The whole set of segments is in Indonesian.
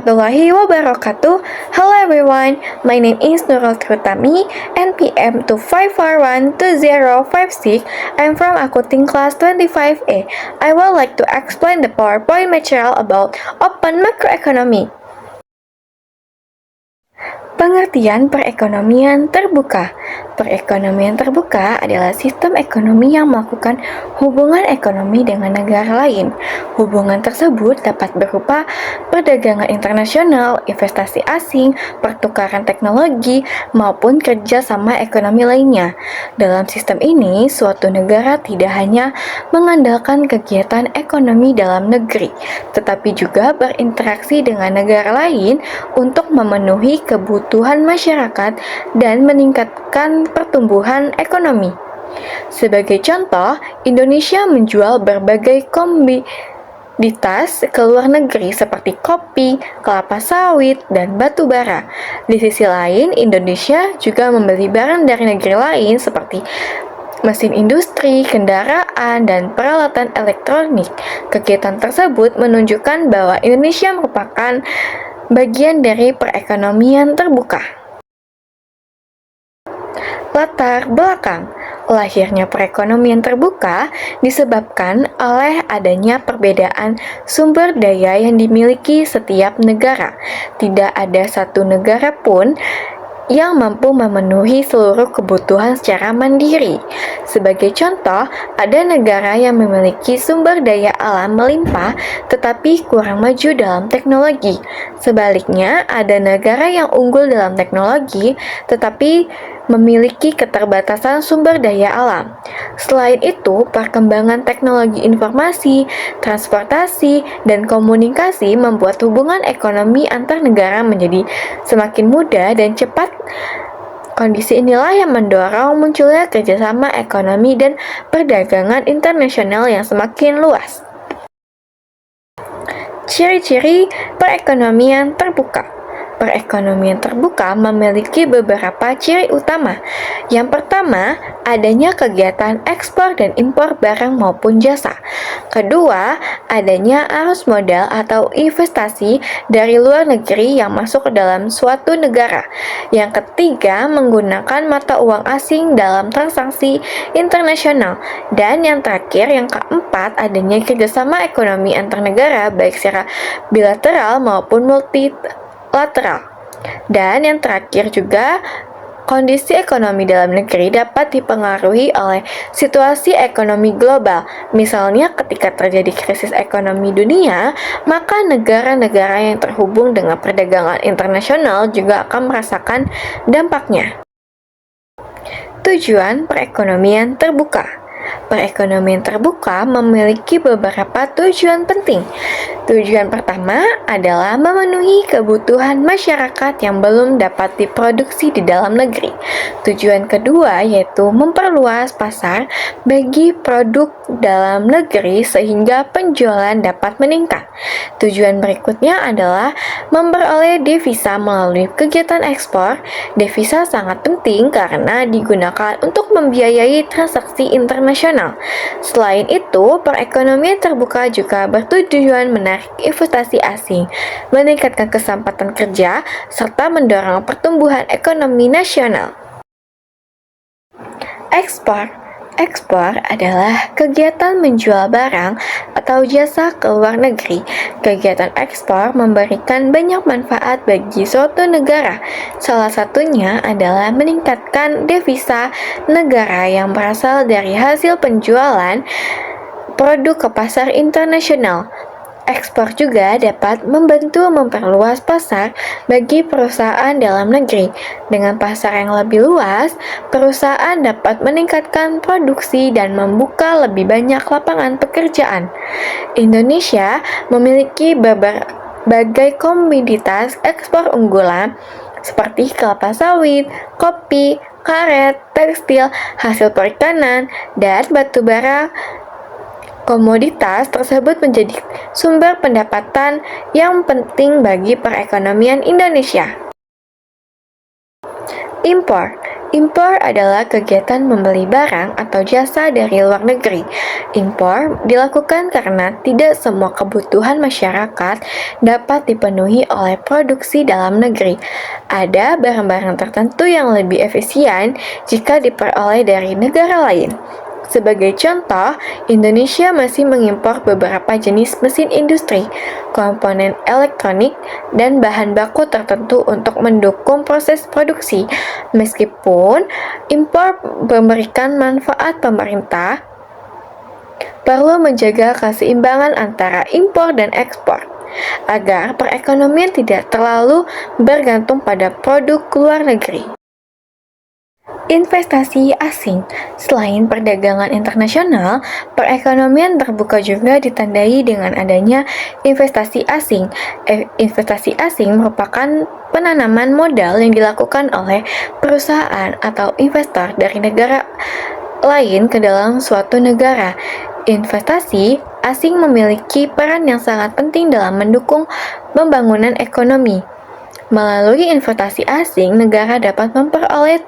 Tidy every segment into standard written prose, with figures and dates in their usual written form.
warahmatullahi wabarakatuh. Hello everyone, my name is Nurul Trutami, NPM 254120056. I'm from Accounting Class 25A. I would like to explain the PowerPoint material about open macroeconomy. Pengertian perekonomian terbuka. Perekonomian terbuka adalah sistem ekonomi yang melakukan hubungan ekonomi dengan negara lain. Hubungan tersebut dapat berupa perdagangan internasional, investasi asing, pertukaran teknologi, maupun kerjasama ekonomi lainnya. Dalam sistem ini, suatu negara tidak hanya mengandalkan kegiatan ekonomi dalam negeri, tetapi juga berinteraksi dengan negara lain untuk memenuhi kebutuhan masyarakat dan meningkatkan pertumbuhan ekonomi. Sebagai contoh, Indonesia menjual berbagai komoditas ke luar negeri seperti kopi, kelapa sawit, dan batu bara. Di sisi lain, Indonesia juga membeli barang dari negeri lain seperti mesin industri, kendaraan, dan peralatan elektronik. Kegiatan tersebut menunjukkan bahwa Indonesia merupakan bagian dari perekonomian terbuka. Latar belakang lahirnya perekonomian terbuka disebabkan oleh adanya perbedaan sumber daya yang dimiliki setiap negara. Tidak ada satu negara pun yang mampu memenuhi seluruh kebutuhan secara mandiri. Sebagai contoh, ada negara yang memiliki sumber daya alam melimpah tetapi kurang maju dalam teknologi. Sebaliknya, ada negara yang unggul dalam teknologi tetapi memiliki keterbatasan sumber daya alam. Selain itu, perkembangan teknologi informasi, transportasi, dan komunikasi membuat hubungan ekonomi antar negara menjadi semakin mudah dan cepat. Kondisi inilah yang mendorong munculnya kerjasama ekonomi dan perdagangan internasional yang semakin luas. Ciri-ciri perekonomian terbuka. Perekonomian terbuka memiliki beberapa ciri utama. Yang pertama, adanya kegiatan ekspor dan impor barang maupun jasa. Kedua, adanya arus modal atau investasi dari luar negeri yang masuk ke dalam suatu negara. Yang ketiga, menggunakan mata uang asing dalam transaksi internasional. Dan yang terakhir, yang keempat, adanya kerjasama ekonomi antar negara baik secara bilateral maupun multilateral. Dan yang terakhir juga, kondisi ekonomi dalam negeri dapat dipengaruhi oleh situasi ekonomi global. Misalnya ketika terjadi krisis ekonomi dunia, maka negara-negara yang terhubung dengan perdagangan internasional juga akan merasakan dampaknya. Tujuan perekonomian terbuka. Perekonomian terbuka memiliki beberapa tujuan penting. Tujuan pertama adalah memenuhi kebutuhan masyarakat yang belum dapat diproduksi di dalam negeri. Tujuan kedua yaitu memperluas pasar bagi produk dalam negeri sehingga penjualan dapat meningkat. Tujuan berikutnya adalah memperoleh devisa melalui kegiatan ekspor. Devisa sangat penting karena digunakan untuk membiayai transaksi internasional. Selain itu, perekonomian terbuka juga bertujuan menarik investasi asing, meningkatkan kesempatan kerja, serta mendorong pertumbuhan ekonomi nasional. Ekspor adalah kegiatan menjual barang atau jasa ke luar negeri. Kegiatan ekspor memberikan banyak manfaat bagi suatu negara. Salah satunya adalah meningkatkan devisa negara yang berasal dari hasil penjualan produk ke pasar internasional. Ekspor juga dapat membantu memperluas pasar bagi perusahaan dalam negeri. Dengan pasar yang lebih luas, perusahaan dapat meningkatkan produksi dan membuka lebih banyak lapangan pekerjaan. Indonesia memiliki berbagai komoditas ekspor unggulan seperti kelapa sawit, kopi, karet, tekstil, hasil perikanan, dan batu bara. Komoditas tersebut menjadi sumber pendapatan yang penting bagi perekonomian Indonesia. Impor Impor adalah kegiatan membeli barang atau jasa dari luar negeri. Impor dilakukan karena tidak semua kebutuhan masyarakat dapat dipenuhi oleh produksi dalam negeri. Ada barang-barang tertentu yang lebih efisien jika diperoleh dari negara lain. Sebagai contoh, Indonesia masih mengimpor beberapa jenis mesin industri, komponen elektronik, dan bahan baku tertentu untuk mendukung proses produksi. Meskipun impor memberikan manfaat, pemerintah perlu menjaga keseimbangan antara impor dan ekspor agar perekonomian tidak terlalu bergantung pada produk luar negeri. Investasi asing. Selain perdagangan internasional, perekonomian terbuka juga ditandai dengan adanya investasi asing. Investasi asing merupakan penanaman modal yang dilakukan oleh perusahaan atau investor dari negara lain ke dalam suatu negara. Investasi asing memiliki peran yang sangat penting dalam mendukung pembangunan ekonomi. Melalui investasi asing, negara dapat memperoleh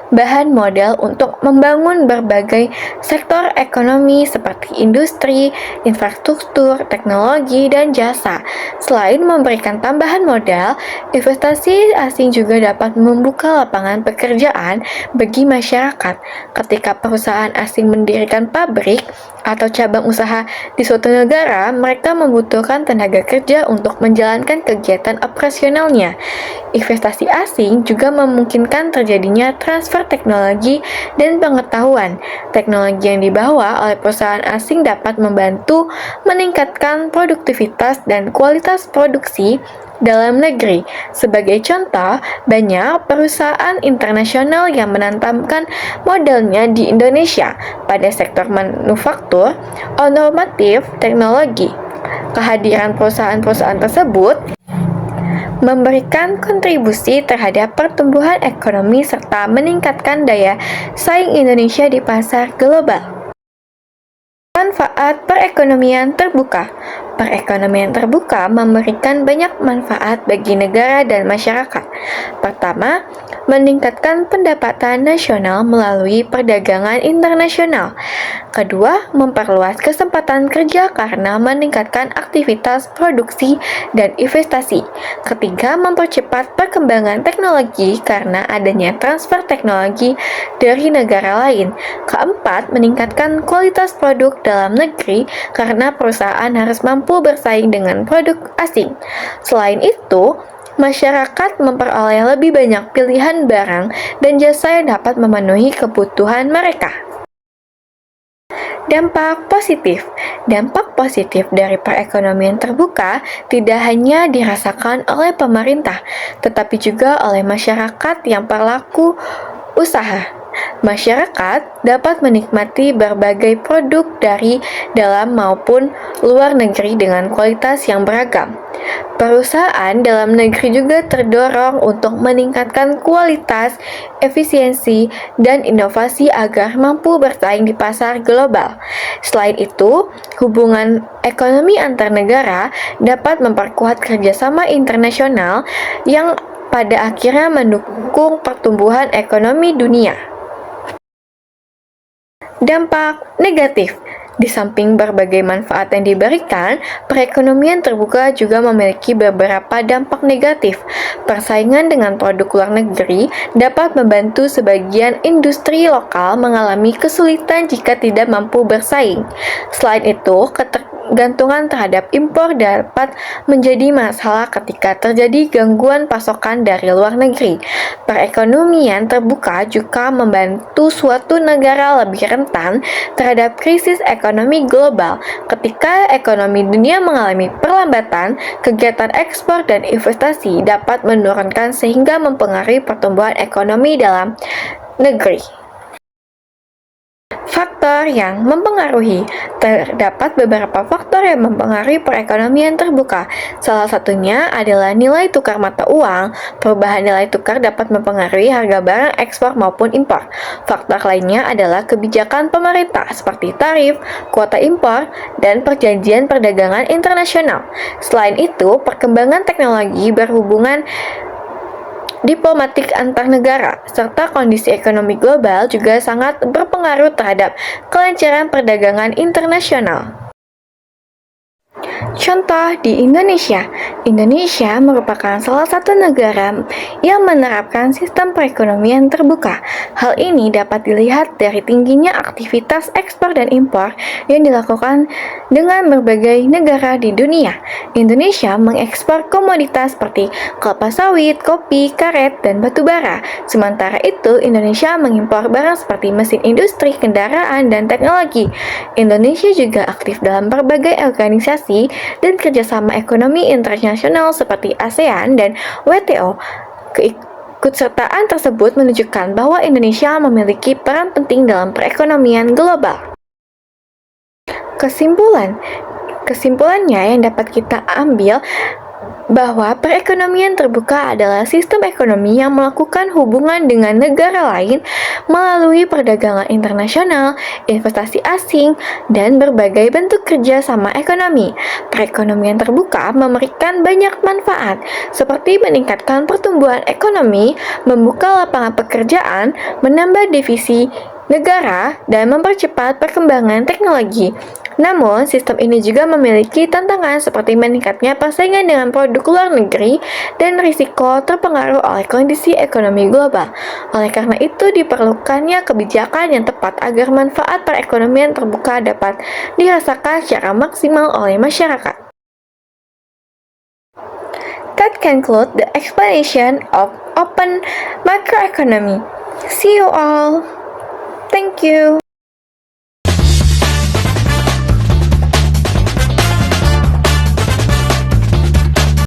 bahan modal untuk membangun berbagai sektor ekonomi seperti industri, infrastruktur, teknologi, dan jasa. Selain memberikan tambahan modal, investasi asing juga dapat membuka lapangan pekerjaan bagi masyarakat. Ketika perusahaan asing mendirikan pabrik atau cabang usaha di suatu negara, mereka membutuhkan tenaga kerja untuk menjalankan kegiatan operasionalnya. Investasi asing juga memungkinkan terjadinya transfer teknologi dan pengetahuan. Teknologi yang dibawa oleh perusahaan asing dapat membantu meningkatkan produktivitas dan kualitas produksi dalam negeri. Sebagai contoh, banyak perusahaan internasional yang menanamkan modalnya di Indonesia pada sektor manufaktur, otomotif, teknologi. Kehadiran perusahaan-perusahaan tersebut memberikan kontribusi terhadap pertumbuhan ekonomi serta meningkatkan daya saing Indonesia di pasar global. Manfaat perekonomian terbuka. Perekonomian terbuka memberikan banyak manfaat bagi negara dan masyarakat. Pertama, meningkatkan pendapatan nasional melalui perdagangan internasional. Kedua, memperluas kesempatan kerja karena meningkatkan aktivitas produksi dan investasi. Ketiga, mempercepat perkembangan teknologi karena adanya transfer teknologi dari negara lain. Keempat, meningkatkan kualitas produk dalam negeri karena perusahaan harus mampu bersaing dengan produk asing. Selain itu, masyarakat memperoleh lebih banyak pilihan barang dan jasa yang dapat memenuhi kebutuhan mereka. Dampak positif. Dampak positif dari perekonomian terbuka tidak hanya dirasakan oleh pemerintah, tetapi juga oleh masyarakat yang pelaku usaha. Masyarakat dapat menikmati berbagai produk dari dalam maupun luar negeri dengan kualitas yang beragam. Perusahaan dalam negeri juga terdorong untuk meningkatkan kualitas, efisiensi, dan inovasi agar mampu bersaing di pasar global. Selain itu, hubungan ekonomi antar negara dapat memperkuat kerjasama internasional yang pada akhirnya mendukung pertumbuhan ekonomi dunia. Dampak negatif. Di samping berbagai manfaat yang diberikan, perekonomian terbuka juga memiliki beberapa dampak negatif. Persaingan dengan produk luar negeri dapat membantu sebagian industri lokal mengalami kesulitan jika tidak mampu bersaing. Selain itu, ketergantungan terhadap impor dapat menjadi masalah ketika terjadi gangguan pasokan dari luar negeri. Perekonomian terbuka juga membantu suatu negara lebih rentan terhadap krisis ekonomi global. Ketika ekonomi dunia mengalami perlambatan, kegiatan ekspor dan investasi dapat menurunkan sehingga mempengaruhi pertumbuhan ekonomi dalam negeri. Faktor yang mempengaruhi. Terdapat beberapa faktor yang mempengaruhi perekonomian terbuka. Salah satunya adalah nilai tukar mata uang. Perubahan nilai tukar dapat mempengaruhi harga barang ekspor maupun impor. Faktor lainnya adalah kebijakan pemerintah seperti tarif, kuota impor, dan perjanjian perdagangan internasional. Selain itu, perkembangan teknologi berhubungan diplomatik antar negara, serta kondisi ekonomi global juga sangat berpengaruh terhadap kelancaran perdagangan internasional. Contoh di Indonesia. Indonesia merupakan salah satu negara yang menerapkan sistem perekonomian terbuka. Hal ini dapat dilihat dari tingginya aktivitas ekspor dan impor yang dilakukan dengan berbagai negara di dunia. Indonesia mengekspor komoditas seperti kelapa sawit, kopi, karet, dan batu bara. Sementara itu, Indonesia mengimpor barang seperti mesin industri, kendaraan, dan teknologi. Indonesia juga aktif dalam berbagai organisasi dan kerjasama ekonomi internasional seperti ASEAN dan WTO. Keikutsertaan tersebut menunjukkan bahwa Indonesia memiliki peran penting dalam perekonomian global. Kesimpulannya yang dapat kita ambil bahwa perekonomian terbuka adalah sistem ekonomi yang melakukan hubungan dengan negara lain melalui perdagangan internasional, investasi asing, dan berbagai bentuk kerjasama ekonomi. Perekonomian terbuka memberikan banyak manfaat, seperti meningkatkan pertumbuhan ekonomi, membuka lapangan pekerjaan, menambah divisi negara, dan mempercepat perkembangan teknologi. Namun, sistem ini juga memiliki tantangan seperti meningkatnya persaingan dengan produk luar negeri dan risiko terpengaruh oleh kondisi ekonomi global. Oleh karena itu, diperlukannya kebijakan yang tepat agar manfaat perekonomian terbuka dapat dirasakan secara maksimal oleh masyarakat. That concludes the explanation of open macroeconomy. See you all. Thank you.